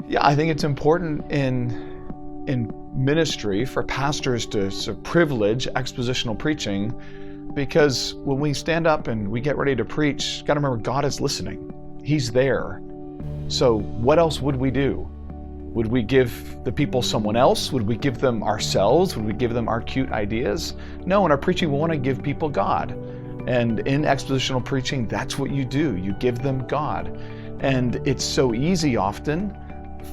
Yeah, I think it's important in ministry for pastors to sort of privilege expositional preaching, because when we stand up and we get ready to preach, you got to remember God is listening. He's there. So what else would we do? Would we give the people someone else? Would we give them ourselves? Would we give them our cute ideas? No, in our preaching, we want to give people God. And in expositional preaching, that's what you do. You give them God. And it's so easy often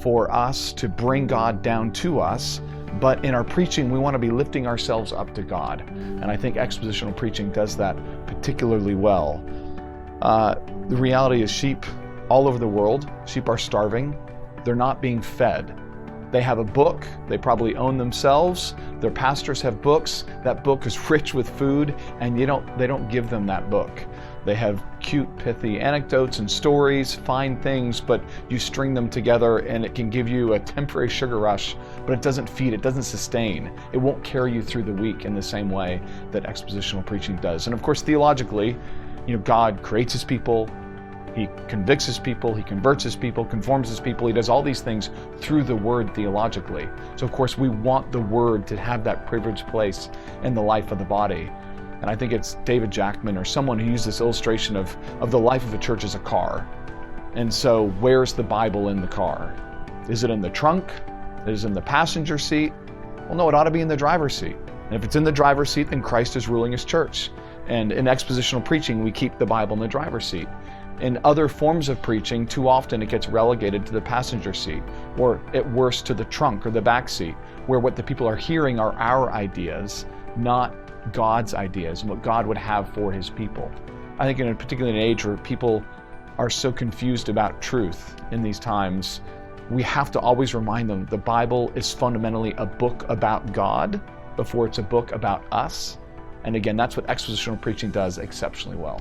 for us to bring God down to us, but in our preaching, we want to be lifting ourselves up to God. And I think expositional preaching does that particularly well. The reality is sheep all over the world, sheep are starving. They're not being fed. They have a book, they probably own themselves, their pastors have books, that book is rich with food, and they don't give them that book. They have cute, pithy anecdotes and stories, fine things, but you string them together and it can give you a temporary sugar rush, but it doesn't feed, it doesn't sustain. It won't carry you through the week in the same way that expositional preaching does. And of course, theologically, God creates his people, he convicts his people, he converts his people, conforms his people. He does all these things through the word theologically. So of course we want the word to have that privileged place in the life of the body. And I think it's David Jackman or someone who used this illustration of the life of a church as a car. And so where's the Bible in the car? Is it in the trunk? Is it in the passenger seat? Well, no, it ought to be in the driver's seat. And if it's in the driver's seat, then Christ is ruling his church. And in expositional preaching, we keep the Bible in the driver's seat. In other forms of preaching, too often it gets relegated to the passenger seat, or at worst to the trunk or the back seat, where what the people are hearing are our ideas, not God's ideas and what God would have for his people. I think particularly in an age where people are so confused about truth in these times, we have to always remind them the Bible is fundamentally a book about God before it's a book about us. And again, that's what expositional preaching does exceptionally well.